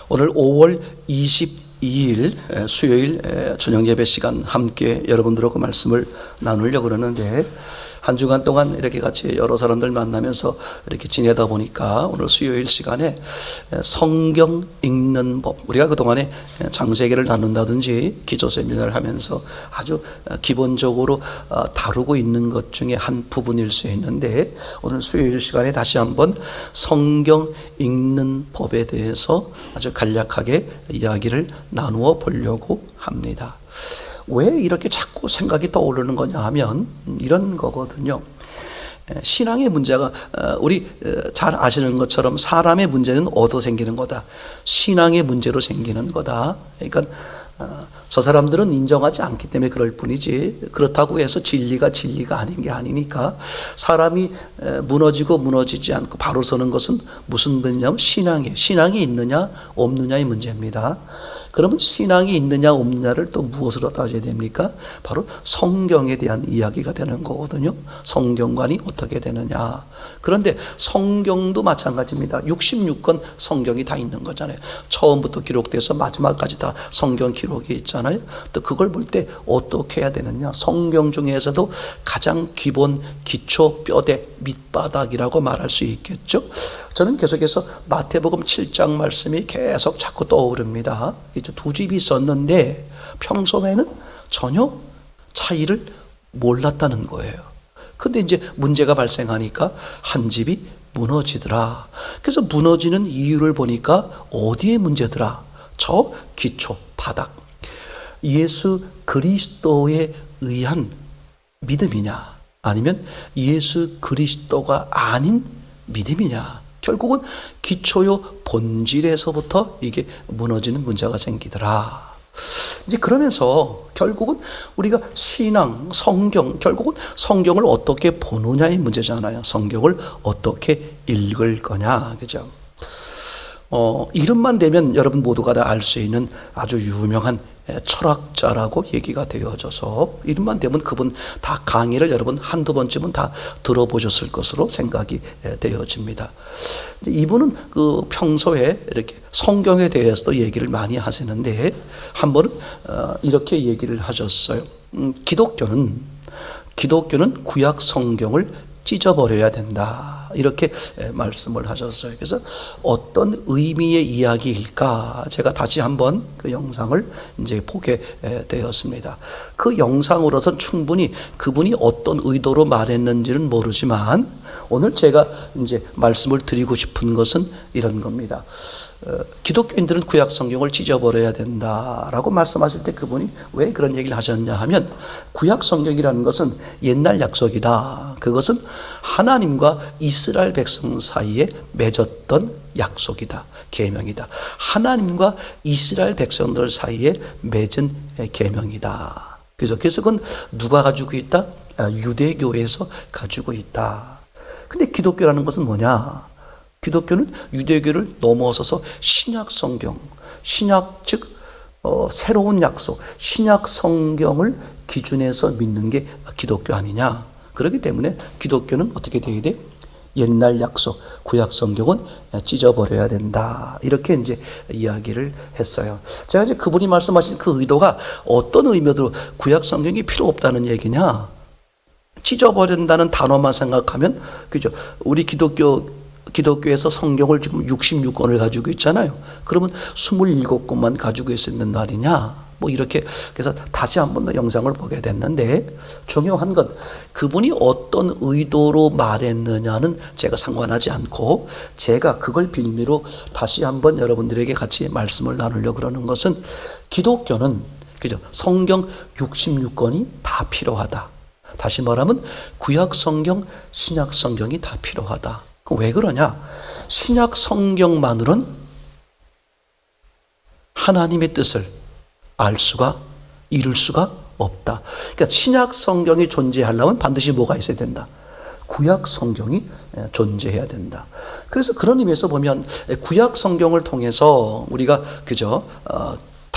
오늘 5월 22일 수요일 저녁 예배 시간 함께 여러분들하고 말씀을 나누려고 그러는데, 한 주간 동안 이렇게 같이 여러 사람들 만나면서 이렇게 지내다 보니까 오늘 수요일 시간에 성경 읽는 법, 우리가 그동안에 창세기를 나눈다든지 기조 세미나를 하면서 아주 기본적으로 다루고 있는 것 중에 한 부분일 수 있는데, 오늘 수요일 시간에 다시 한번 성경 읽는 법에 대해서 아주 간략하게 이야기를 나누어 보려고 합니다. 왜 이렇게 자꾸 생각이 떠오르는 거냐 하면 이런 거거든요. 신앙의 문제가 우리 잘 아시는 것처럼 사람의 문제는 얻어 생기는 거다. 신앙의 문제로 생기는 거다. 그러니까 저 사람들은 인정하지 않기 때문에 그럴 뿐이지, 그렇다고 해서 진리가 아닌 게 아니니까, 사람이 무너지고 무너지지 않고 바로 서는 것은 무슨 문제냐면 신앙이 있느냐 없느냐의 문제입니다. 그러면 신앙이 있느냐 없느냐를 또 무엇으로 따져야 됩니까? 바로 성경에 대한 이야기가 되는 거거든요. 성경관이 어떻게 되느냐. 그런데 성경도 마찬가지입니다. 66권 성경이 다 있는 거잖아요. 처음부터 기록돼서 마지막까지 다 성경 기록이 있잖아요. 또 그걸 볼 때 어떻게 해야 되느냐. 성경 중에서도 가장 기본, 기초, 뼈대, 밑바닥이라고 말할 수 있겠죠. 저는 계속해서 마태복음 7장 말씀이 계속 자꾸 떠오릅니다. 이제 두 집이 있었는데 평소에는 전혀 차이를 몰랐다는 거예요. 근데 이제 문제가 발생하니까 한 집이 무너지더라. 그래서 무너지는 이유를 보니까 어디에 문제더라? 저 기초, 바닥. 예수 그리스도에 의한 믿음이냐, 아니면 예수 그리스도가 아닌 믿음이냐. 결국은 기초요 본질에서부터 이게 무너지는 문제가 생기더라. 이제 그러면서 결국은 우리가 신앙, 성경, 결국은 성경을 어떻게 보느냐의 문제잖아요. 성경을 어떻게 읽을 거냐, 그죠? 이름만 되면 여러분 모두가 다 알 수 있는 아주 유명한 철학자라고 얘기가 되어져서, 이름만 되면 그분 다 강의를 여러분 한두 번쯤은 다 들어보셨을 것으로 생각이 되어집니다. 이분은 그 평소에 이렇게 성경에 대해서도 얘기를 많이 하시는데, 한 번은 이렇게 얘기를 하셨어요. 기독교는 구약 성경을 찢어버려야 된다, 이렇게 말씀을 하셨어요. 그래서 어떤 의미의 이야기일까, 제가 다시 한번 그 영상을 이제 보게 되었습니다. 그 영상으로선 충분히 그분이 어떤 의도로 말했는지는 모르지만, 오늘 제가 이제 말씀을 드리고 싶은 것은 이런 겁니다. 기독교인들은 구약 성경을 찢어버려야 된다라고 말씀하실 때 그분이 왜 그런 얘기를 하셨냐 하면, 구약 성경이라는 것은 옛날 약속이다. 그것은 하나님과 이스라엘 백성 사이에 맺었던 약속이다. 계명이다. 하나님과 이스라엘 백성들 사이에 맺은 계명이다. 그래서 그건 누가 가지고 있다? 유대교에서 가지고 있다. 근데 기독교라는 것은 뭐냐? 기독교는 유대교를 넘어서서 신약 성경, 신약 즉 새로운 약속, 신약 성경을 기준해서 믿는 게 기독교 아니냐? 그렇기 때문에 기독교는 어떻게 돼야 돼? 옛날 약속, 구약 성경은 찢어버려야 된다. 이렇게 이제 이야기를 했어요. 제가 이제 그분이 말씀하신 그 의도가 어떤 의미로 구약 성경이 필요 없다는 얘기냐? 찢어버린다는 단어만 생각하면, 그죠? 우리 기독교에서 성경을 지금 66권을 가지고 있잖아요. 그러면 27권만 가지고 있었는 말이냐? 뭐 이렇게, 그래서 다시 한 번 더 영상을 보게 됐는데, 중요한 건 그분이 어떤 의도로 말했느냐는 제가 상관하지 않고, 제가 그걸 빌미로 다시 한번 여러분들에게 같이 말씀을 나누려고 그러는 것은, 기독교는, 그죠? 성경 66권이 다 필요하다. 다시 말하면 구약 성경, 신약 성경이 다 필요하다. 그럼 왜 그러냐? 신약 성경만으로는 하나님의 뜻을 이룰 수가 없다. 그러니까 신약 성경이 존재하려면 반드시 뭐가 있어야 된다? 구약 성경이 존재해야 된다. 그래서 그런 의미에서 보면 구약 성경을 통해서 우리가, 그죠?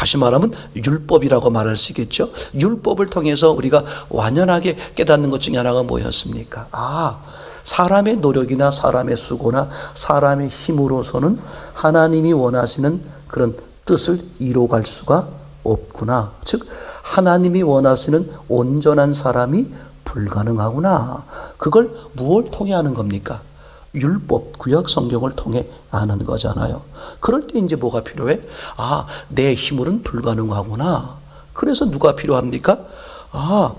다시 말하면 율법이라고 말할 수 있겠죠. 율법을 통해서 우리가 완연하게 깨닫는 것 중에 하나가 뭐였습니까? 사람의 노력이나 사람의 수고나 사람의 힘으로서는 하나님이 원하시는 그런 뜻을 이뤄갈 수가 없구나. 즉 하나님이 원하시는 온전한 사람이 불가능하구나. 그걸 무엇을 통해 하는 겁니까? 율법, 구약 성경을 통해 아는 거잖아요. 그럴 때 이제 뭐가 필요해? 아, 내 힘으로는 불가능하구나. 그래서 누가 필요합니까? 아,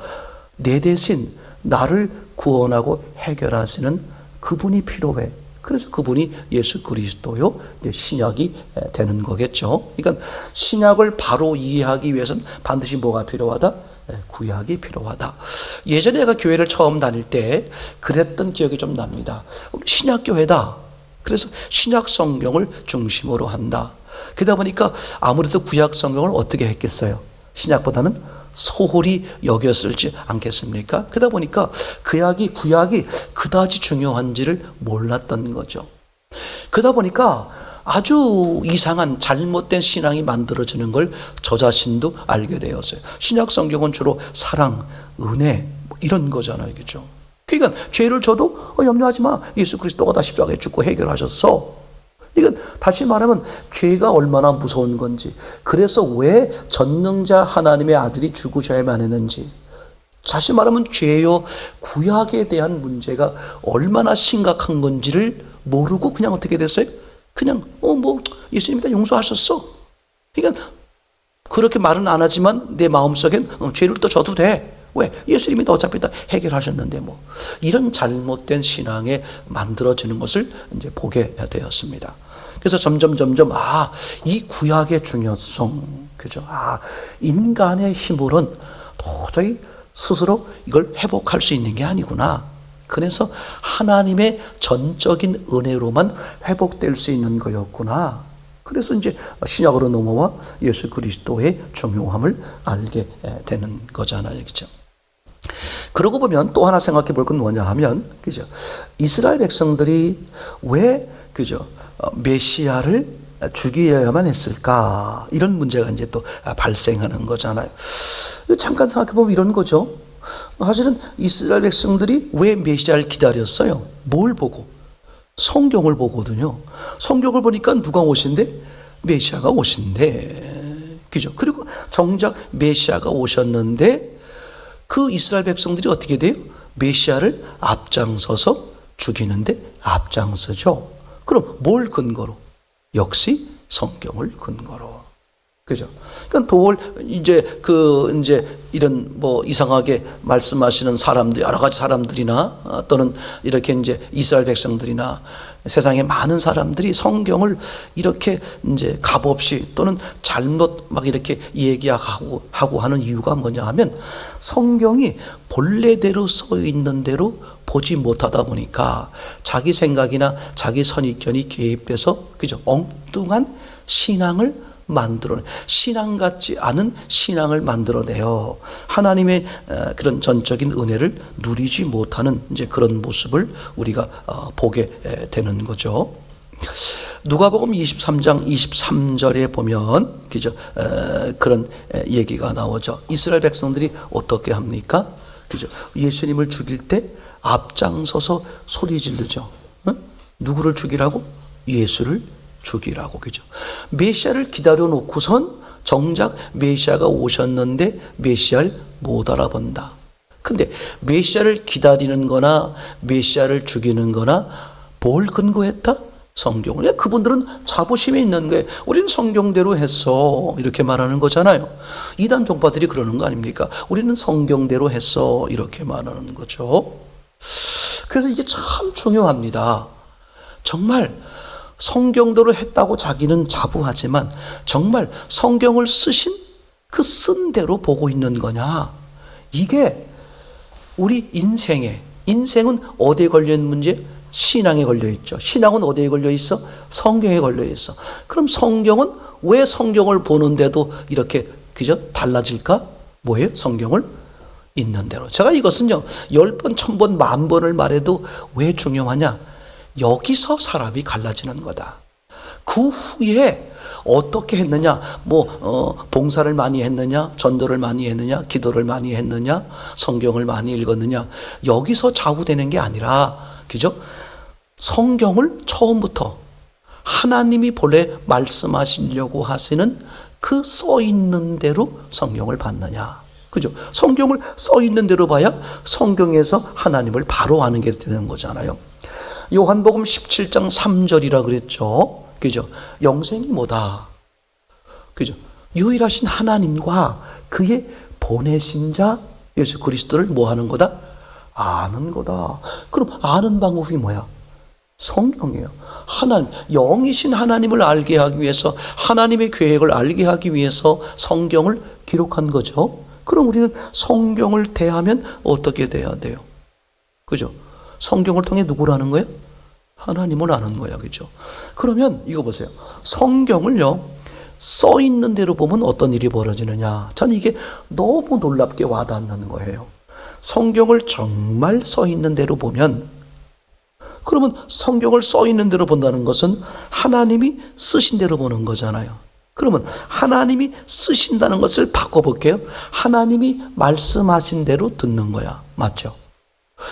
내 대신 나를 구원하고 해결하시는 그분이 필요해. 그래서 그분이 예수 그리스도요, 이제 신약이 되는 거겠죠. 그러니까 신약을 바로 이해하기 위해서는 반드시 뭐가 필요하다? 구약이 필요하다. 예전에 제가 교회를 처음 다닐 때 그랬던 기억이 좀 납니다. 신약교회다. 그래서 신약 성경을 중심으로 한다. 그러다 보니까 아무래도 구약 성경을 어떻게 했겠어요? 신약보다는 소홀히 여겼을지 않겠습니까? 그러다 보니까 구약이 그다지 중요한지를 몰랐던 거죠. 그러다 보니까 아주 이상한 잘못된 신앙이 만들어지는 걸 저 자신도 알게 되었어요. 신약 성경은 주로 사랑, 은혜 이런 거잖아요. 그렇죠? 그러니까 죄를 져도 염려하지 마. 예수 그리스도가 다 십자가에 죽고 해결하셨어. 이건 다시 말하면 죄가 얼마나 무서운 건지, 그래서 왜 전능자 하나님의 아들이 죽으셔야만 했는지, 다시 말하면 죄요 구약에 대한 문제가 얼마나 심각한 건지를 모르고 그냥 어떻게 됐어요? 그냥 예수님이 다 용서하셨어. 그러니까 그렇게 말은 안 하지만 내 마음속엔 죄를 또 져도 돼. 왜? 예수님이 다 어차피 다 해결하셨는데 뭐. 이런 잘못된 신앙에 만들어지는 것을 이제 보게 되었습니다. 그래서 점점 이 구약의 중요성, 그죠? 인간의 힘으로는 도저히 스스로 이걸 회복할 수 있는 게 아니구나. 그래서 하나님의 전적인 은혜로만 회복될 수 있는 거였구나. 그래서 이제 신약으로 넘어와 예수 그리스도의 중요함을 알게 되는 거잖아요. 그죠? 그러고 보면 또 하나 생각해 볼 건 뭐냐 하면, 그죠? 이스라엘 백성들이 왜, 그죠? 메시아를 죽여야만 했을까? 이런 문제가 이제 또 발생하는 거잖아요. 잠깐 생각해 보면 이런 거죠. 사실은 이스라엘 백성들이 왜 메시아를 기다렸어요? 뭘 보고? 성경을 보거든요. 성경을 보니까 누가 오신대? 메시아가 오신대. 그죠? 그리고 정작 메시아가 오셨는데 그 이스라엘 백성들이 어떻게 돼요? 메시아를 앞장서서 죽이는데 앞장서죠. 그럼 뭘 근거로? 역시 성경을 근거로. 그죠? 그러니까 이제 이런 이상하게 말씀하시는 사람들, 여러 가지 사람들이나 또는 이렇게 이제 이스라엘 백성들이나 세상에 많은 사람들이 성경을 이렇게 이제 값없이 또는 잘못 막 이렇게 얘기하고 하는 이유가 뭐냐 하면, 성경이 본래대로 써 있는 대로 보지 못하다 보니까 자기 생각이나 자기 선입견이 개입돼서, 그죠? 엉뚱한 신앙을 신앙 같지 않은 신앙을 만들어내요. 하나님의 그런 전적인 은혜를 누리지 못하는 이제 그런 모습을 우리가 보게 되는 거죠. 누가복음 23장 23절에 보면, 그죠? 그런 얘기가 나오죠. 이스라엘 백성들이 어떻게 합니까? 그죠? 예수님을 죽일 때 앞장서서 소리 지르죠. 누구를 죽이라고? 예수를 죽이라고. 그죠? 메시아를 기다려 놓고선 정작 메시아가 오셨는데 메시아를 못 알아본다. 근데 메시아를 기다리는 거나 메시아를 죽이는 거나 뭘 근거했다? 성경을. 그분들은 자부심이 있는 거예요. 우리는 성경대로 했어. 이렇게 말하는 거잖아요. 이단 종파들이 그러는 거 아닙니까? 우리는 성경대로 했어. 이렇게 말하는 거죠. 그래서 이게 참 중요합니다. 정말 성경대로 했다고 자기는 자부하지만 정말 성경을 쓰신 그 쓴 대로 보고 있는 거냐? 이게 우리 인생은 어디에 걸려있는 문제? 신앙에 걸려있죠. 신앙은 어디에 걸려있어? 성경에 걸려있어. 그럼 성경은 왜 성경을 보는데도 이렇게 그죠? 달라질까? 뭐예요? 성경을 있는 대로. 제가 이것은요 10번, 1000번, 10,000번을 말해도 왜 중요하냐? 여기서 사람이 갈라지는 거다. 그 후에 어떻게 했느냐? 봉사를 많이 했느냐? 전도를 많이 했느냐? 기도를 많이 했느냐? 성경을 많이 읽었느냐? 여기서 좌우되는 게 아니라, 그죠? 성경을 처음부터 하나님이 본래 말씀하시려고 하시는 그 써 있는 대로 성경을 받느냐. 그죠? 성경을 써 있는 대로 봐야 성경에서 하나님을 바로 아는 게 되는 거잖아요. 요한복음 17장 3절이라 그랬죠. 그죠? 영생이 뭐다? 그죠? 유일하신 하나님과 그의 보내신 자 예수 그리스도를 뭐 하는 거다? 아는 거다. 그럼 아는 방법이 뭐야? 성경이에요. 하나님, 영이신 하나님을 알게 하기 위해서, 하나님의 계획을 알게 하기 위해서 성경을 기록한 거죠. 그럼 우리는 성경을 대하면 어떻게 돼야 돼요? 그죠? 성경을 통해 누구를 아는 거예요? 하나님을 아는 거야. 그죠? 그러면 이거 보세요. 성경을요, 써 있는 대로 보면 어떤 일이 벌어지느냐. 저는 이게 너무 놀랍게 와닿는 거예요. 성경을 정말 써 있는 대로 보면, 그러면 성경을 써 있는 대로 본다는 것은 하나님이 쓰신 대로 보는 거잖아요. 그러면 하나님이 쓰신다는 것을 바꿔볼게요. 하나님이 말씀하신 대로 듣는 거야. 맞죠?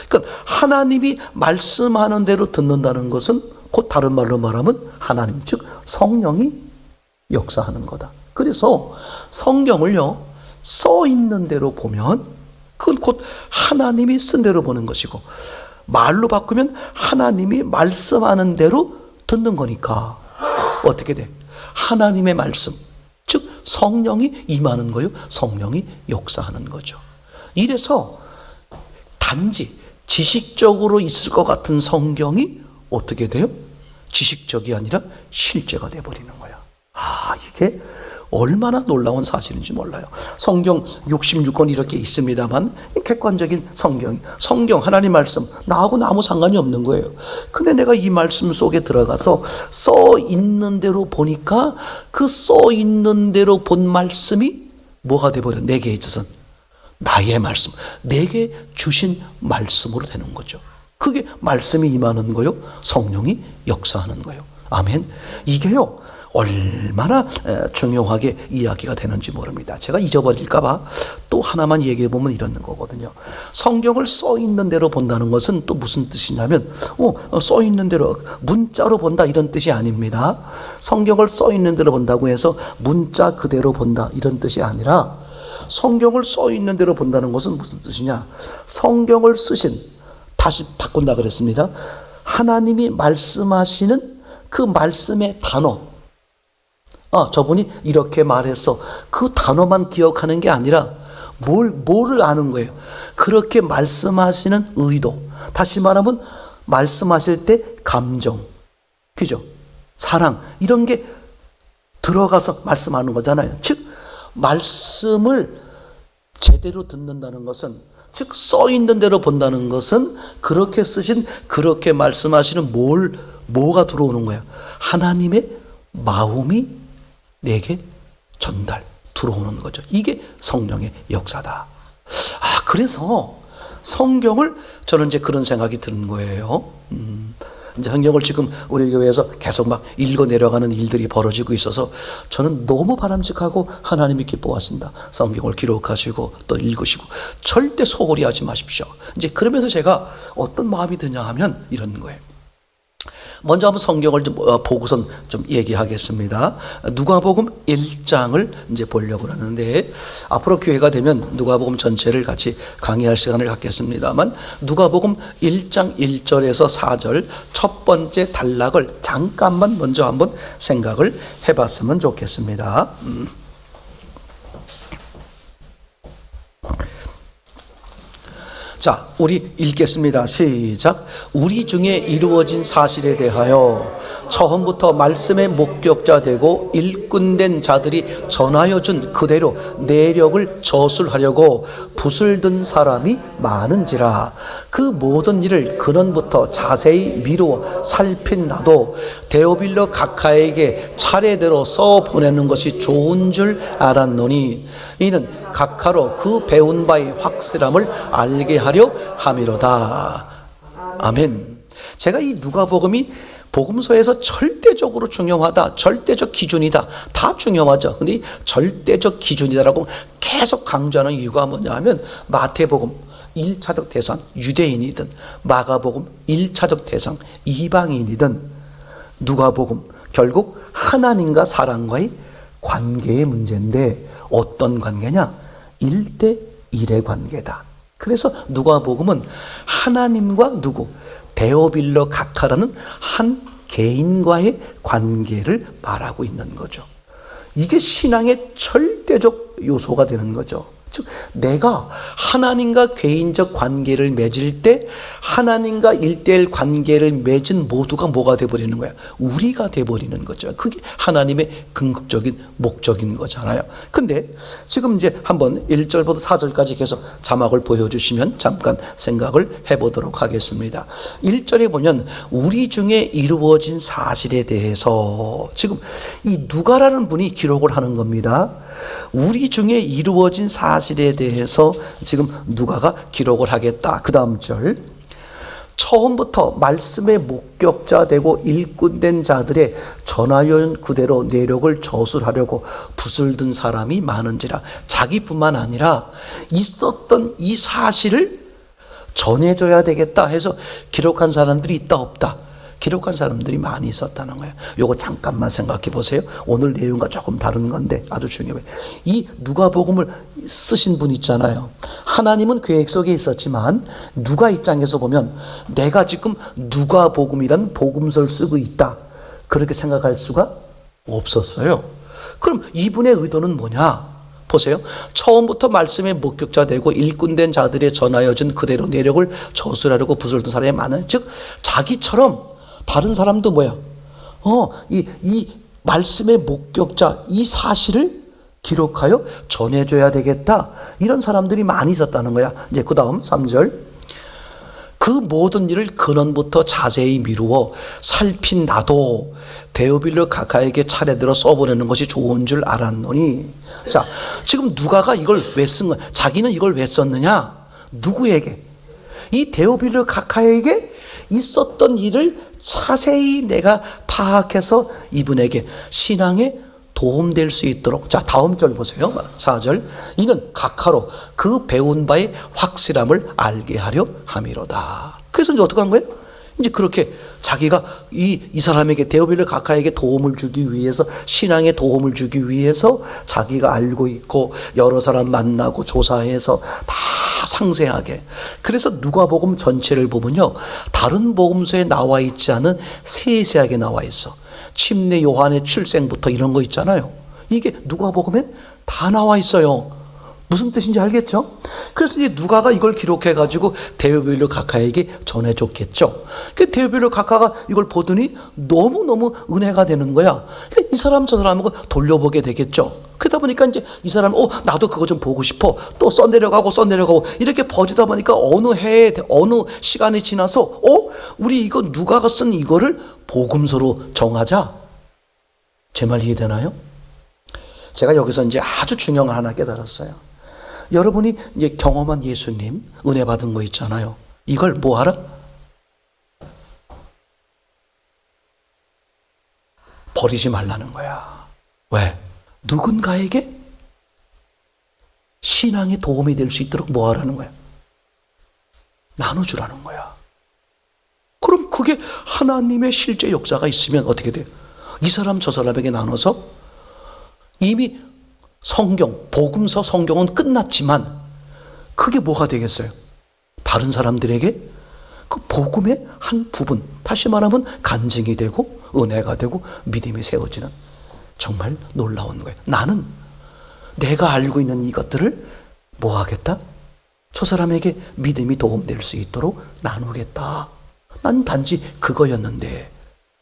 그러니까 하나님이 말씀하는 대로 듣는다는 것은 곧 다른 말로 말하면 하나님, 즉 성령이 역사하는 거다. 그래서 성경을요, 써 있는 대로 보면 그건 곧 하나님이 쓴 대로 보는 것이고, 말로 바꾸면 하나님이 말씀하는 대로 듣는 거니까 어떻게 돼? 하나님의 말씀, 즉 성령이 임하는 거요, 성령이 역사하는 거죠. 이래서 단지 지식적으로 있을 것 같은 성경이 어떻게 돼요? 지식적이 아니라 실제가 돼버리는 거야. 이게 얼마나 놀라운 사실인지 몰라요. 성경 66권 이렇게 있습니다만 객관적인 성경 하나님 말씀 나하고는 아무 상관이 없는 거예요. 근데 내가 이 말씀 속에 들어가서 써 있는 대로 보니까 그 써 있는 대로 본 말씀이 뭐가 돼버려? 내게 있어서는 나의 말씀, 내게 주신 말씀으로 되는 거죠. 그게 말씀이 임하는 거요, 성령이 역사하는 거요. 아멘. 이게요 얼마나 중요하게 이야기가 되는지 모릅니다. 제가 잊어버릴까봐 또 하나만 얘기해 보면 이런 거거든요. 성경을 써 있는 대로 본다는 것은 또 무슨 뜻이냐면, 써 있는 대로 문자로 본다 이런 뜻이 아닙니다. 성경을 써 있는 대로 본다고 해서 문자 그대로 본다 이런 뜻이 아니라, 성경을 써 있는 대로 본다는 것은 무슨 뜻이냐? 성경을 쓰신, 다시 바꾼다 그랬습니다. 하나님이 말씀하시는 그 말씀의 단어, 저분이 이렇게 말했어, 그 단어만 기억하는 게 아니라 뭐를 아는 거예요? 그렇게 말씀하시는 의도, 다시 말하면 말씀하실 때 감정, 그죠? 사랑, 이런 게 들어가서 말씀하는 거잖아요. 즉 말씀을 제대로 듣는다는 것은, 즉 써 있는 대로 본다는 것은, 그렇게 쓰신, 그렇게 말씀하시는 뭐가 들어오는 거예요? 하나님의 마음이 내게 들어오는 거죠. 이게 성령의 역사다. 그래서 성경을, 저는 이제 그런 생각이 드는 거예요. 이제 성경을 지금 우리 교회에서 계속 막 읽어 내려가는 일들이 벌어지고 있어서 저는 너무 바람직하고 하나님이 기뻐하신다. 성경을 기록하시고 또 읽으시고 절대 소홀히 하지 마십시오. 이제 그러면서 제가 어떤 마음이 드냐 하면 이런 거예요. 먼저 한번 성경을 좀 보고선 좀 얘기하겠습니다. 누가복음 1장을 이제 보려고 하는데, 앞으로 기회가 되면 누가복음 전체를 같이 강의할 시간을 갖겠습니다만, 누가복음 1장 1절에서 4절 첫 번째 단락을 잠깐만 먼저 한번 생각을 해봤으면 좋겠습니다. 자, 우리 읽겠습니다. 시작. 우리 중에 이루어진 사실에 대하여 처음부터 말씀의 목격자 되고 일꾼된 자들이 전하여 준 그대로 내력을 저술하려고 붓을 든 사람이 많은지라. 그 모든 일을 근원부터 자세히 미루어 살핀 나도 데오빌로 각하에게 차례대로 써 보내는 것이 좋은 줄 알았노니, 이는 각하로 그 배운 바의 확실함을 알게 하려 함이로다. 아멘. 제가 이 누가복음이 복음서에서 절대적으로 중요하다, 절대적 기준이다, 다 중요하죠. 근데 이 절대적 기준이다라고 계속 강조하는 이유가 뭐냐 하면, 마태복음 1차적 대상 유대인이든, 마가복음 1차적 대상 이방인이든, 누가복음 결국 하나님과 사람과의 관계의 문제인데 어떤 관계냐? 1대1의 관계다. 그래서 누가복음은 하나님과 누구? 데오빌로 각하라는 한 개인과의 관계를 말하고 있는 거죠. 이게 신앙의 절대적 요소가 되는 거죠. 즉 내가 하나님과 개인적 관계를 맺을 때 하나님과 1대1 관계를 맺은 모두가 뭐가 돼버리는 거야? 우리가 돼버리는 거죠. 그게 하나님의 궁극적인 목적인 거잖아요. 근데 지금 이제 한번 1절부터 4절까지 계속 자막을 보여주시면 잠깐 생각을 해보도록 하겠습니다. 1절에 보면 우리 중에 이루어진 사실에 대해서 지금 이 누가라는 분이 기록을 하는 겁니다. 우리 중에 이루어진 사실에 대해서 지금 누가가 기록을 하겠다. 그 다음 절. 처음부터 말씀의 목격자 되고 일꾼된 자들의 전하연 그대로 내력을 저술하려고 붓을 든 사람이 많은지라. 자기뿐만 아니라 있었던 이 사실을 전해줘야 되겠다 해서 기록한 사람들이 있다 없다? 기록한 사람들이 많이 있었다는 거예요. 요거 잠깐만 생각해 보세요. 오늘 내용과 조금 다른 건데 아주 중요해요. 이 누가복음을 쓰신 분 있잖아요. 하나님은 계획 속에 있었지만 누가 입장에서 보면 내가 지금 누가복음이란 복음서를 쓰고 있다. 그렇게 생각할 수가 없었어요. 그럼 이분의 의도는 뭐냐? 보세요. 처음부터 말씀의 목격자 되고 일꾼된 자들의 전하여 준 그대로 내력을 저술하려고 붓을 든 사람이 많아요. 즉 자기처럼 다른 사람도 뭐야? 이 말씀의 목격자, 이 사실을 기록하여 전해줘야 되겠다. 이런 사람들이 많이 있었다는 거야. 이제 그 다음 3절. 그 모든 일을 근원부터 자세히 미루어 살핀 나도 데오빌로 각하에게 차례대로 써보내는 것이 좋은 줄 알았노니. 자, 지금 누가가 이걸 왜 쓴 거야? 자기는 이걸 왜 썼느냐? 누구에게? 이 데오빌로 각하에게 있었던 일을 자세히 내가 파악해서 이분에게 신앙에 도움될 수 있도록. 자, 다음 절 보세요. 4절. 이는 각하로 그 배운 바의 확실함을 알게 하려 함이로다. 그래서 이제 어떻게 한 거예요? 이제 그렇게 자기가 이 사람에게 데오빌로 각하에게 도움을 주기 위해서 신앙에 도움을 주기 위해서 자기가 알고 있고 여러 사람 만나고 조사해서 다 상세하게. 그래서 누가복음 전체를 보면요. 다른 복음서에 나와 있지 않은 세세하게 나와 있어. 침례 요한의 출생부터 이런 거 있잖아요. 이게 누가복음엔 다 나와 있어요. 무슨 뜻인지 알겠죠? 그래서 이제 누가가 이걸 기록해가지고 데오빌로 각하에게 전해줬겠죠. 그 데오빌로 각하가 이걸 보더니 너무너무 은혜가 되는 거야. 이 사람 저 사람하고 돌려보게 되겠죠. 그러다 보니까 이제 이 사람, 나도 그거 좀 보고 싶어. 또 써내려가고 이렇게 버지다 보니까 어느 해에, 어느 시간이 지나서, 우리 이거 누가가 쓴 이거를 복음서로 정하자. 제 말 이해되나요? 제가 여기서 이제 아주 중요한 걸 하나 깨달았어요. 여러분이 이제 경험한 예수님, 은혜 받은 거 있잖아요. 이걸 뭐 하라? 버리지 말라는 거야. 왜? 누군가에게 신앙에 도움이 될 수 있도록 뭐 하라는 거야? 나눠주라는 거야. 그럼 그게 하나님의 실제 역사가 있으면 어떻게 돼요? 이 사람 저 사람에게 나눠서 이미 성경, 복음서 성경은 끝났지만 그게 뭐가 되겠어요? 다른 사람들에게 그 복음의 한 부분, 다시 말하면 간증이 되고 은혜가 되고 믿음이 세워지는 정말 놀라운 거예요. 나는 내가 알고 있는 이것들을 뭐 하겠다? 저 사람에게 믿음이 도움될 수 있도록 나누겠다. 난 단지 그거였는데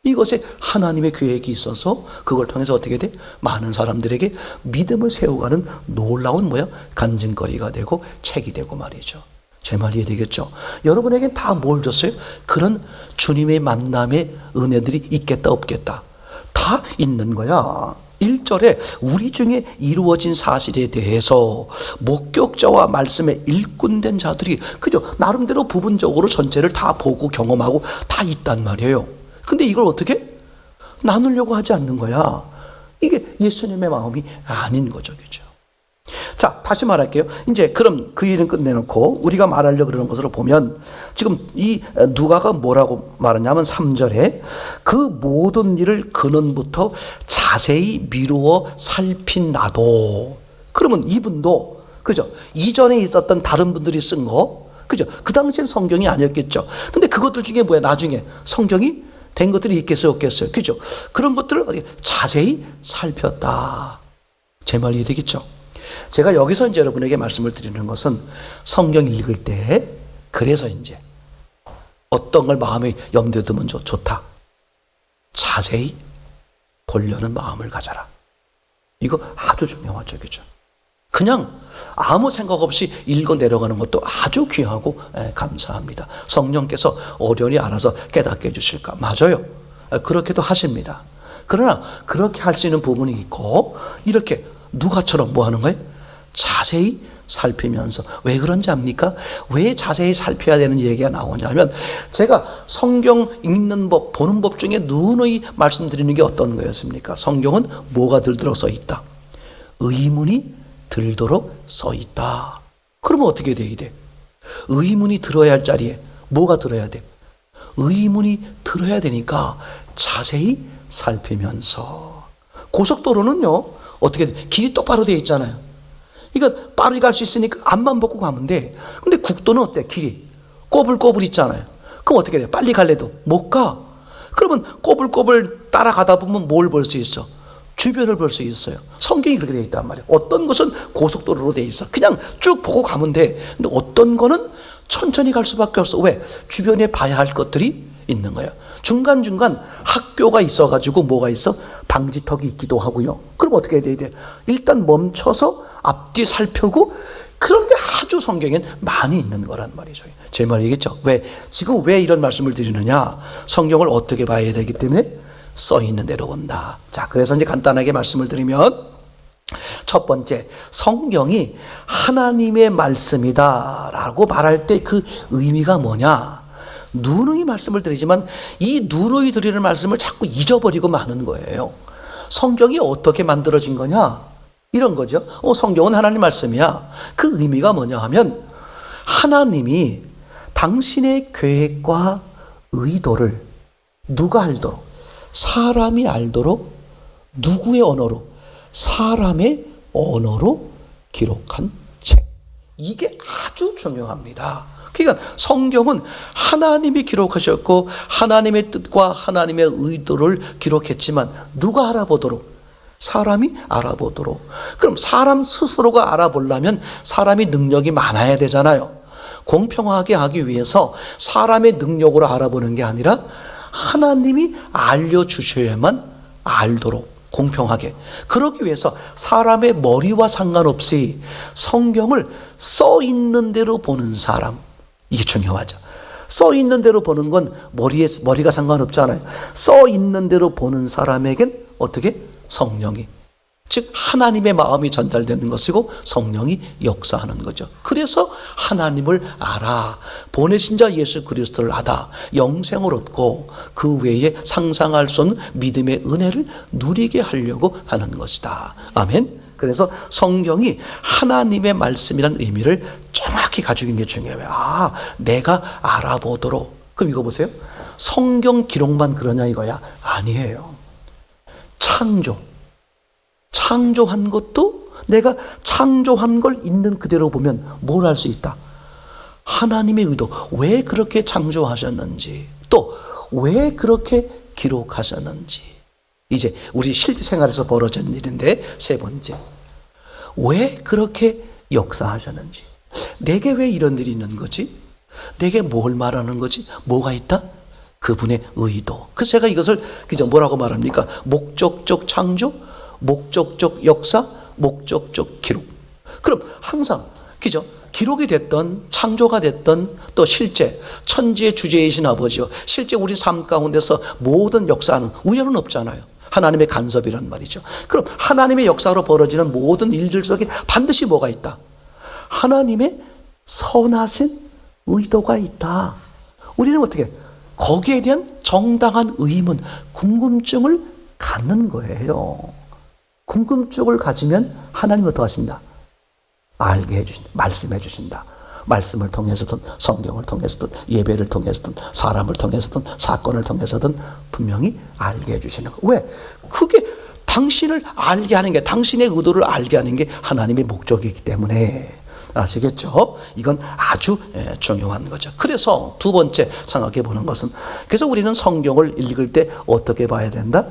이것에 하나님의 계획이 있어서 그걸 통해서 어떻게 돼? 많은 사람들에게 믿음을 세워가는 놀라운 간증거리가 되고 책이 되고 말이죠. 제 말 이해되겠죠? 여러분에겐 다 뭘 줬어요? 그런 주님의 만남의 은혜들이 있겠다 없겠다? 다 있는 거야. 1절에 우리 중에 이루어진 사실에 대해서 목격자와 말씀에 일꾼된 자들이 그죠? 나름대로 부분적으로 전체를 다 보고 경험하고 다 있단 말이에요. 근데 이걸 어떻게? 나누려고 하지 않는 거야. 이게 예수님의 마음이 아닌 거죠. 그죠? 자, 다시 말할게요. 이제 그럼 그 일은 끝내놓고 우리가 말하려고 그러는 것으로 보면 지금 이 누가가 뭐라고 말하냐면 3절에 그 모든 일을 근원부터 자세히 미루어 살핀 나도. 그러면 이분도 그죠? 이전에 있었던 다른 분들이 쓴 거 그죠? 그 당시엔 성경이 아니었겠죠. 근데 그것들 중에 뭐야? 나중에 성경이 된 것들이 있겠어요, 없겠어요? 그죠? 그런 것들을 자세히 살폈다. 제 말 이해되겠죠? 제가 여기서 이제 여러분에게 말씀을 드리는 것은 성경 읽을 때 그래서 이제 어떤 걸 마음에 염두에 두면 좋다. 자세히 보려는 마음을 가져라. 이거 아주 중요하죠, 그죠? 그냥 아무 생각 없이 읽어 내려가는 것도 아주 귀하고 감사합니다. 성령께서 어련히 알아서 깨닫게 해주실까? 맞아요. 그렇게도 하십니다. 그러나 그렇게 할 수 있는 부분이 있고 이렇게 누가처럼 뭐 하는 거예요? 자세히 살피면서. 왜 그런지 압니까? 왜 자세히 살펴야 되는 얘기가 나오냐면 제가 성경 읽는 법, 보는 법 중에 누누이 말씀드리는 게 어떤 거였습니까? 성경은 뭐가 들도록 써 있다? 의문이 들도록 써 있다. 그러면 어떻게 돼야 돼? 의문이 들어야 할 자리에 뭐가 들어야 돼? 의문이 들어야 되니까 자세히 살피면서. 고속도로는요 어떻게 돼? 길이 똑바로 되어 있잖아요. 그러니까 빠르게 갈 수 있으니까 앞만 보고 가면 돼. 근데 국도는 어때? 길이 꼬불꼬불 있잖아요. 그럼 어떻게 돼? 빨리 갈래도 못 가. 그러면 꼬불꼬불 따라가다 보면 뭘 볼 수 있어? 주변을 볼 수 있어요. 성경이 그렇게 되어 있단 말이에요. 어떤 것은 고속도로로 되어 있어. 그냥 쭉 보고 가면 돼. 근데 어떤 거는 천천히 갈 수밖에 없어. 왜? 주변에 봐야 할 것들이 있는 거예요. 중간중간 학교가 있어가지고 뭐가 있어? 방지턱이 있기도 하고요. 그럼 어떻게 해야 돼? 일단 멈춰서 앞뒤 살펴고 그런 게 아주 성경엔 많이 있는 거란 말이죠. 제 말이겠죠? 왜? 지금 왜 이런 말씀을 드리느냐? 성경을 어떻게 봐야 되기 때문에 써 있는 대로 본다. 자, 그래서 이제 간단하게 말씀을 드리면 첫 번째, 성경이 하나님의 말씀이다라고 말할 때 그 의미가 뭐냐? 누누이 말씀을 드리지만 이 누누이 드리는 말씀을 자꾸 잊어버리고 마는 거예요. 성경이 어떻게 만들어진 거냐? 이런 거죠. 성경은 하나님 말씀이야. 그 의미가 뭐냐 하면 하나님이 당신의 계획과 의도를 누가 알도록? 사람이 알도록 누구의 언어로? 사람의 언어로 기록한 책. 이게 아주 중요합니다. 그러니까 성경은 하나님이 기록하셨고 하나님의 뜻과 하나님의 의도를 기록했지만 누가 알아보도록? 사람이 알아보도록. 그럼 사람 스스로가 알아보려면 사람이 능력이 많아야 되잖아요. 공평하게 하기 위해서 사람의 능력으로 알아보는 게 아니라 하나님이 알려주셔야만 알도록 공평하게. 그러기 위해서 사람의 머리와 상관없이 성경을 써 있는 대로 보는 사람. 이게 중요하죠. 써 있는 대로 보는 건 머리가 상관없잖아요. 써 있는 대로 보는 사람에겐 어떻게? 성령이. 즉 하나님의 마음이 전달되는 것이고 성령이 역사하는 거죠. 그래서 하나님을 알아. 보내신 자 예수 그리스도를 알아. 영생을 얻고 그 외에 상상할 수 없는 믿음의 은혜를 누리게 하려고 하는 것이다. 아멘. 그래서 성경이 하나님의 말씀이라는 의미를 정확히 가지고 있는 게 중요해요. 내가 알아보도록. 그럼 이거 보세요. 성경 기록만 그러냐 이거야? 아니에요. 창조한 것도 내가 창조한 걸 있는 그대로 보면 뭘 알 수 있다? 하나님의 의도. 왜 그렇게 창조하셨는지, 또 왜 그렇게 기록하셨는지. 이제 우리 실생활에서 벌어진 일인데 세 번째, 왜 그렇게 역사하셨는지. 내게 왜 이런 일이 있는 거지? 내게 뭘 말하는 거지? 뭐가 있다? 그분의 의도. 그래서 제가 이것을 그죠 뭐라고 말합니까? 목적적 창조, 목적적 역사, 목적적 기록. 그럼 항상 그죠? 기록이 됐던 창조가 됐던 또 실제 천지의 주제이신 아버지요. 실제 우리 삶 가운데서 모든 역사는 우연은 없잖아요. 하나님의 간섭이란 말이죠. 그럼 하나님의 역사로 벌어지는 모든 일들 속에 반드시 뭐가 있다? 하나님의 선하신 의도가 있다. 우리는 어떻게? 거기에 대한 정당한 의문, 궁금증을 갖는 거예요. 궁금증을 가지면 하나님은 어떻게 하신다? 알게 해주신다. 말씀해 주신다. 말씀을 통해서든 성경을 통해서든 예배를 통해서든 사람을 통해서든 사건을 통해서든 분명히 알게 해주시는 거. 왜? 그게 당신을 알게 하는 게, 당신의 의도를 알게 하는 게 하나님의 목적이기 때문에. 아시겠죠? 이건 아주 중요한 거죠. 그래서 두 번째 생각해 보는 것은, 그래서 우리는 성경을 읽을 때 어떻게 봐야 된다?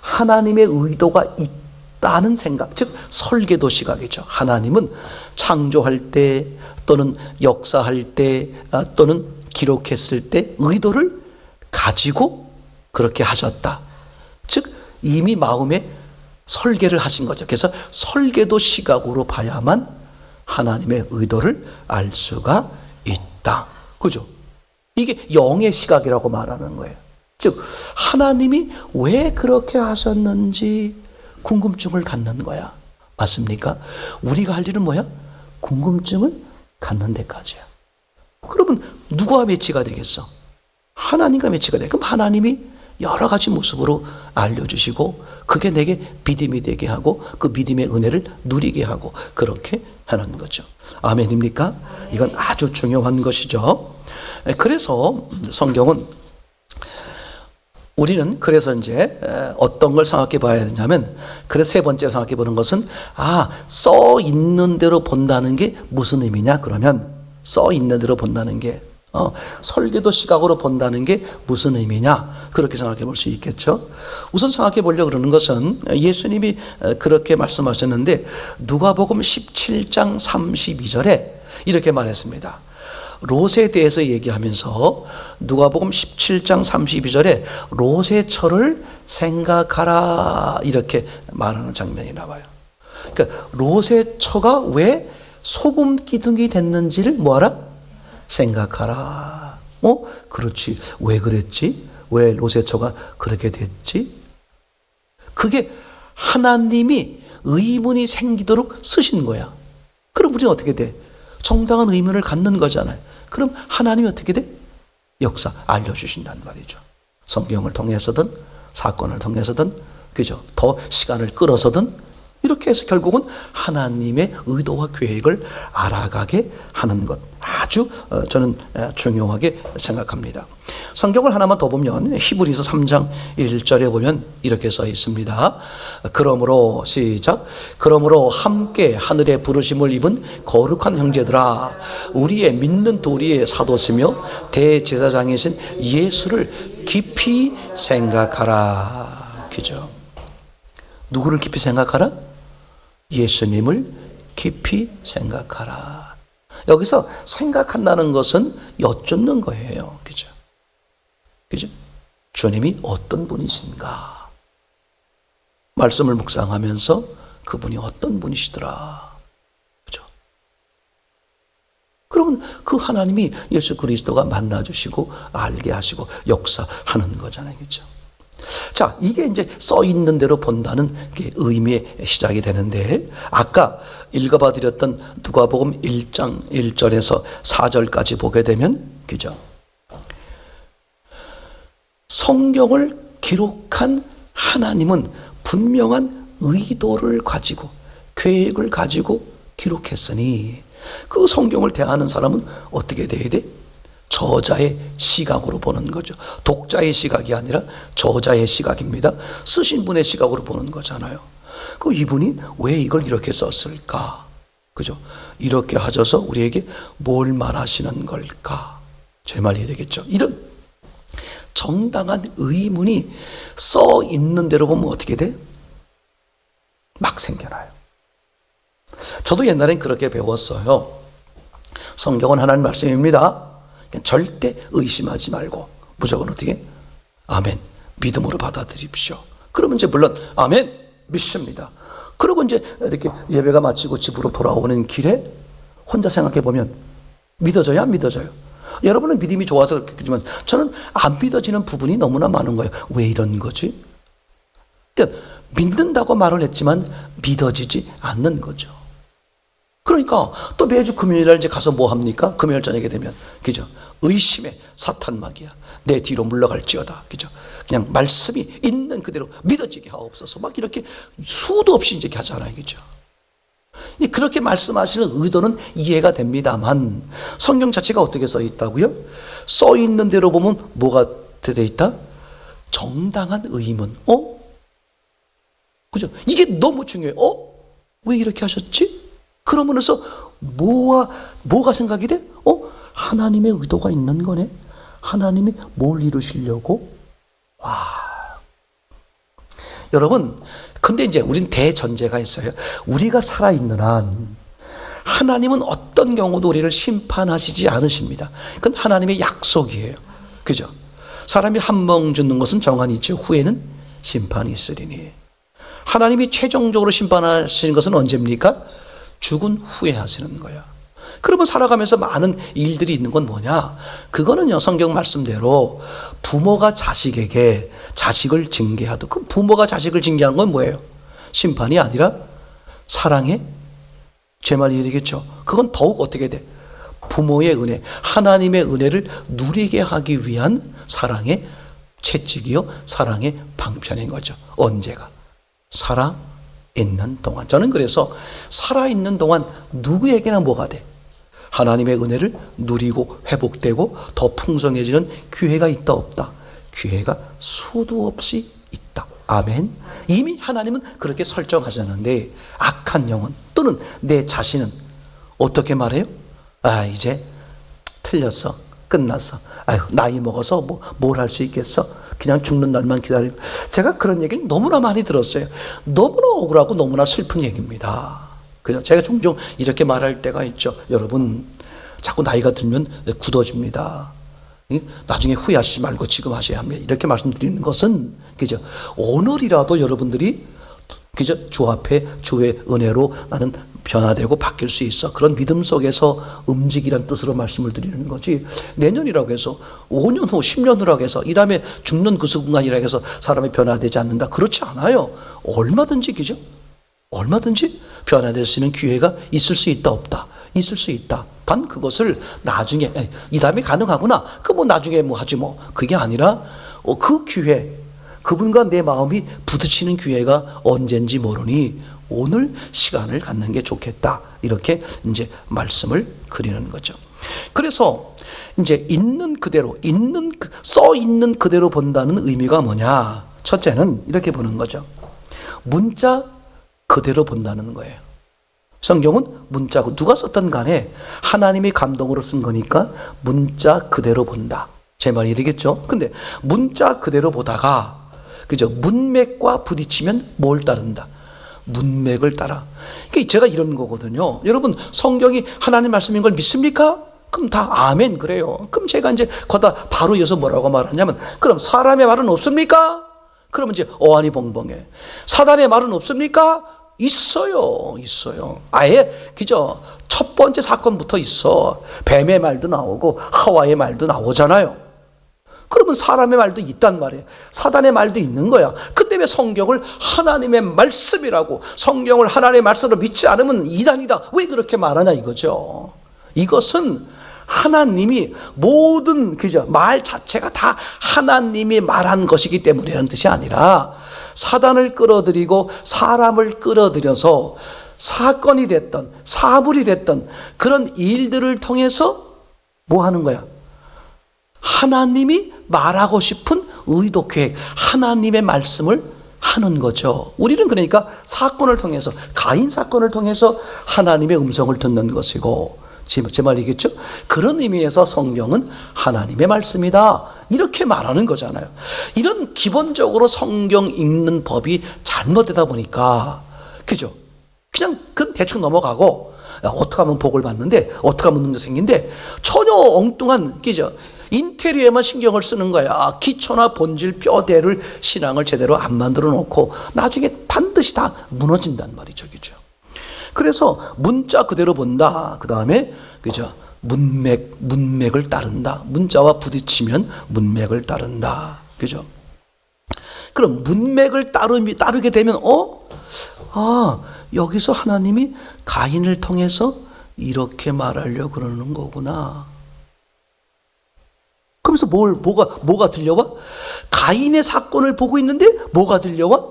하나님의 의도가 있다는 생각, 즉 설계도 시각이죠. 하나님은 창조할 때 또는 역사할 때 또는 기록했을 때 의도를 가지고 그렇게 하셨다. 즉 이미 마음에 설계를 하신 거죠. 그래서 설계도 시각으로 봐야만 하나님의 의도를 알 수가 있다. 그죠? 이게 영의 시각이라고 말하는 거예요. 즉 하나님이 왜 그렇게 하셨는지 궁금증을 갖는 거야. 맞습니까? 우리가 할 일은 뭐야? 궁금증을 갖는 데까지야. 그러면 누구와 매치가 되겠어? 하나님과 매치가 돼. 그럼 하나님이 여러 가지 모습으로 알려주시고 그게 내게 믿음이 되게 하고 그 믿음의 은혜를 누리게 하고 그렇게 하는 거죠. 아멘입니까? 이건 아주 중요한 것이죠. 그래서 성경은 우리는 그래서 이제 어떤 걸 생각해 봐야 되냐면, 그래서 세 번째 생각해 보는 것은 써 있는 대로 본다는 게 무슨 의미냐? 그러면 써 있는 대로 본다는 게 설계도 시각으로 본다는 게 무슨 의미냐? 그렇게 생각해 볼 수 있겠죠. 우선 생각해 보려고 그러는 것은 예수님이 그렇게 말씀하셨는데 누가복음 17장 32절에 이렇게 말했습니다. 롯에 대해서 얘기하면서 누가복음 17장 32절에 롯의 처를 생각하라 이렇게 말하는 장면이 나와요. 그러니까 롯의 처가 왜 소금 기둥이 됐는지를 뭐하라? 생각하라. 그렇지. 왜 그랬지? 왜 롯의 처가 그렇게 됐지? 그게 하나님이 의문이 생기도록 쓰신 거야. 그럼 우리는 어떻게 돼? 정당한 의문을 갖는 거잖아요. 그럼 하나님이 어떻게 돼? 역사 알려주신다는 말이죠. 성경을 통해서든 사건을 통해서든 그죠? 더 시간을 끌어서든 이렇게 해서 결국은 하나님의 의도와 계획을 알아가게 하는 것, 아주 저는 중요하게 생각합니다. 성경을 하나만 더 보면 히브리서 3장 1절에 보면 이렇게 써 있습니다. 그러므로 시작. 그러므로 함께 하늘의 부르심을 입은 거룩한 형제들아, 우리의 믿는 도리의 사도시며 대제사장이신 예수를 깊이 생각하라. 그죠? 누구를 깊이 생각하라? 예수님을 깊이 생각하라. 여기서 생각한다는 것은 여쭙는 거예요. 그죠? 그죠? 주님이 어떤 분이신가? 말씀을 묵상하면서 그분이 어떤 분이시더라. 그죠? 그러면 그 하나님이 예수 그리스도가 만나주시고 알게 하시고 역사하는 거잖아요. 그죠? 자, 이게 이제 써 있는 대로 본다는 게 의미의 시작이 되는데, 아까 읽어봐 드렸던 누가복음 1장 1절에서 4절까지 보게 되면, 그죠? 성경을 기록한 하나님은 분명한 의도를 가지고 계획을 가지고 기록했으니 그 성경을 대하는 사람은 어떻게 돼야 돼? 저자의 시각으로 보는 거죠. 독자의 시각이 아니라 저자의 시각입니다. 쓰신 분의 시각으로 보는 거잖아요. 그럼 이분이 왜 이걸 이렇게 썼을까? 그죠? 이렇게 하셔서 우리에게 뭘 말하시는 걸까? 제 말 이해되겠죠? 이런 정당한 의문이 써 있는 대로 보면 어떻게 돼? 막 생겨나요. 저도 옛날엔 그렇게 배웠어요. 성경은 하나님 말씀입니다. 절대 의심하지 말고 무조건 어떻게? 아멘. 믿음으로 받아들입시오. 그러면 이제 물론 아멘 믿습니다. 그리고 이제 이렇게 예배가 마치고 집으로 돌아오는 길에 혼자 생각해 보면 믿어져요? 안 믿어져요? 여러분은 믿음이 좋아서 그렇겠지만 저는 안 믿어지는 부분이 너무나 많은 거예요. 왜 이런 거지? 그러니까 믿는다고 말을 했지만 믿어지지 않는 거죠. 그러니까 또 매주 금요일날 이제 가서 뭐 합니까? 금요일 저녁에 되면, 그죠? 의심의 사탄막이야. 내 뒤로 물러갈지어다. 그죠? 그냥 말씀이 있는 그대로 믿어지게 하옵소서. 막 이렇게 수도 없이 이제 하잖아요. 그죠? 그렇게 말씀하시는 의도는 이해가 됩니다만 성경 자체가 어떻게 써 있다고요? 써 있는 대로 보면 뭐가 돼 있다? 정당한 의문. 그죠? 이게 너무 중요해요. 왜 이렇게 하셨지? 그러면서 뭐가 생각이 돼? 하나님의 의도가 있는 거네. 하나님이 뭘 이루시려고? 여러분, 근데 이제 우린 대전제가 있어요. 우리가 살아있는 한 하나님은 어떤 경우도 우리를 심판하시지 않으십니다. 그건 하나님의 약속이에요. 그죠? 사람이 한 번 죽는 것은 정한이 있죠. 후에는 심판이 있으리니. 하나님이 최종적으로 심판하시는 것은 언제입니까? 죽은 후에 하시는 거야. 그러면 살아가면서 많은 일들이 있는 건 뭐냐? 그거는요, 성경 말씀대로 부모가 자식에게 자식을 징계하듯, 그 부모가 자식을 징계하는 건 뭐예요? 심판이 아니라 사랑의, 제 말 이해되겠죠? 그건 더욱 어떻게 돼? 부모의 은혜, 하나님의 은혜를 누리게 하기 위한 사랑의 채찍이요, 사랑의 방편인 거죠. 언제가? 살아있는 동안. 저는 그래서 살아있는 동안 누구에게나 뭐가 돼? 하나님의 은혜를 누리고 회복되고 더 풍성해지는 기회가 있다 없다? 기회가 수도 없이 있다. 아멘. 이미 하나님은 그렇게 설정하셨는데 악한 영혼 또는 내 자신은 어떻게 말해요? 이제 틀렸어. 끝났어. 나이 먹어서 뭘 할 수 있겠어? 그냥 죽는 날만 기다리고. 제가 그런 얘기를 너무나 많이 들었어요. 너무나 억울하고 너무나 슬픈 얘기입니다. 그죠? 제가 종종 이렇게 말할 때가 있죠. 여러분, 자꾸 나이가 들면 굳어집니다. 나중에 후회하시지 말고 지금 하셔야 합니다. 이렇게 말씀드리는 것은, 그죠? 오늘이라도 여러분들이, 그죠? 주 앞에 주의 은혜로 나는 변화되고 바뀔 수 있어. 그런 믿음 속에서 움직이란 뜻으로 말씀을 드리는 거지. 내년이라고 해서 5년 후, 10년 후라고 해서 이 다음에 죽는 그 순간이라고 해서 사람이 변화되지 않는다. 그렇지 않아요. 얼마든지, 그죠? 얼마든지 변화될 수 있는 기회가 있을 수 있다 없다? 있을 수 있다. 단 그것을 나중에 이 다음에 가능하구나. 나중에 하지 뭐. 그게 아니라 그 기회, 그분과 내 마음이 부딪히는 기회가 언젠지 모르니 오늘 시간을 갖는 게 좋겠다. 이렇게 이제 말씀을 그리는 거죠. 그래서 이제 있는 그대로, 써 있는 그대로 본다는 의미가 뭐냐? 첫째는 이렇게 보는 거죠. 문자 그대로 본다는 거예요. 성경은 문자고 누가 썼던 간에 하나님이 감동으로 쓴 거니까 문자 그대로 본다. 제 말이 되겠죠? 근데 문자 그대로 보다가, 그죠? 문맥과 부딪히면 뭘 따른다? 문맥을 따라. 그러니까 제가 이런 거거든요. 여러분, 성경이 하나님 말씀인 걸 믿습니까? 그럼 다 아멘 그래요. 그럼 제가 이제 거기다 바로 이어서 뭐라고 말하냐면, 그럼 사람의 말은 없습니까? 그러면 이제 어안이 벙벙해. 사단의 말은 없습니까? 있어요. 아예, 그죠? 첫 번째 사건부터 있어. 뱀의 말도 나오고 하와의 말도 나오잖아요. 그러면 사람의 말도 있단 말이에요. 사단의 말도 있는 거야. 근데 왜 성경을 하나님의 말씀이라고, 성경을 하나님의 말씀으로 믿지 않으면 이단이다, 왜 그렇게 말하냐 이거죠. 이것은 하나님이 모든, 그죠? 말 자체가 다 하나님이 말한 것이기 때문이라는 뜻이 아니라 사단을 끌어들이고 사람을 끌어들여서 사건이 됐던, 사물이 됐던 그런 일들을 통해서 뭐 하는 거야? 하나님이 말하고 싶은 의도 계획, 하나님의 말씀을 하는 거죠. 우리는 그러니까 사건을 통해서, 가인 사건을 통해서 하나님의 음성을 듣는 것이고, 제 말이겠죠? 그런 의미에서 성경은 하나님의 말씀이다, 이렇게 말하는 거잖아요. 이런 기본적으로 성경 읽는 법이 잘못되다 보니까, 그죠? 그냥 그건 대충 넘어가고, 어떻게 하면 복을 받는데, 어떻게 하면 능력 생긴데, 전혀 엉뚱한, 그죠? 인테리어에만 신경을 쓰는 거야. 기초나 본질, 뼈대를, 신앙을 제대로 안 만들어 놓고 나중에 반드시 다 무너진단 말이죠. 그죠? 그래서 문자 그대로 본다. 그 다음에, 그죠? 문맥을 따른다. 문자와 부딪히면 문맥을 따른다. 그죠? 그럼 문맥을 따르게 되면, 여기서 하나님이 가인을 통해서 이렇게 말하려고 그러는 거구나. 그러면서 뭐가 들려와? 가인의 사건을 보고 있는데 뭐가 들려와?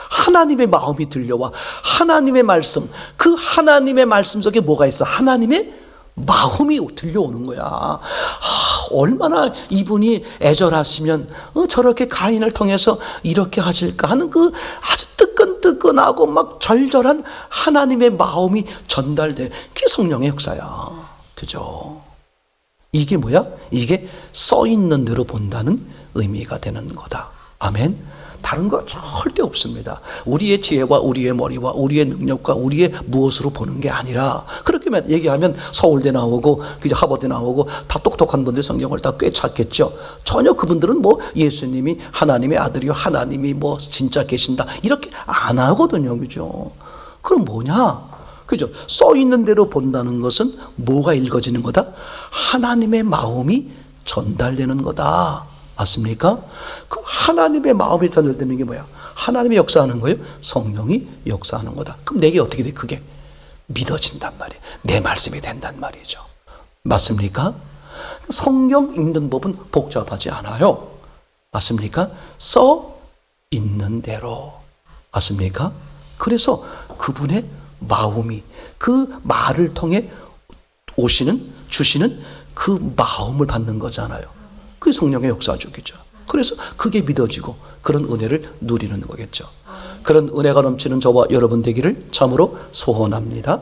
하나님의 마음이 들려와. 하나님의 말씀, 그 하나님의 말씀 속에 뭐가 있어? 하나님의 마음이 들려오는 거야. 얼마나 이분이 애절하시면 저렇게 가인을 통해서 이렇게 하실까 하는 그 아주 뜨끈뜨끈하고 막 절절한 하나님의 마음이 전달돼. 그게 성령의 역사야. 그죠? 이게 뭐야? 이게 써 있는 대로 본다는 의미가 되는 거다. 아멘. 다른 거 절대 없습니다. 우리의 지혜와 우리의 머리와 우리의 능력과 우리의 무엇으로 보는 게 아니라, 그렇게 얘기하면 서울대 나오고 하버드 나오고 다 똑똑한 분들 성경을 다 꿰찼겠죠. 전혀 그분들은 뭐 예수님이 하나님의 아들이요, 하나님이 뭐 진짜 계신다 이렇게 안 하거든요. 그죠? 그럼 뭐냐? 그죠? 써 있는 대로 본다는 것은 뭐가 읽어지는 거다? 하나님의 마음이 전달되는 거다. 맞습니까? 그 하나님의 마음이 전달되는 게 뭐야? 하나님이 역사하는 거예요? 성령이 역사하는 거다. 그럼 내게 어떻게 돼? 그게 믿어진단 말이에요. 내 말씀이 된단 말이죠. 맞습니까? 성경 읽는 법은 복잡하지 않아요. 맞습니까? 써 있는 대로. 맞습니까? 그래서 그분의 마음이, 그 말을 통해 주시는 그 마음을 받는 거잖아요. 그게 성령의 역사적이죠. 그래서 그게 믿어지고 그런 은혜를 누리는 거겠죠. 그런 은혜가 넘치는 저와 여러분 되기를 참으로 소원합니다.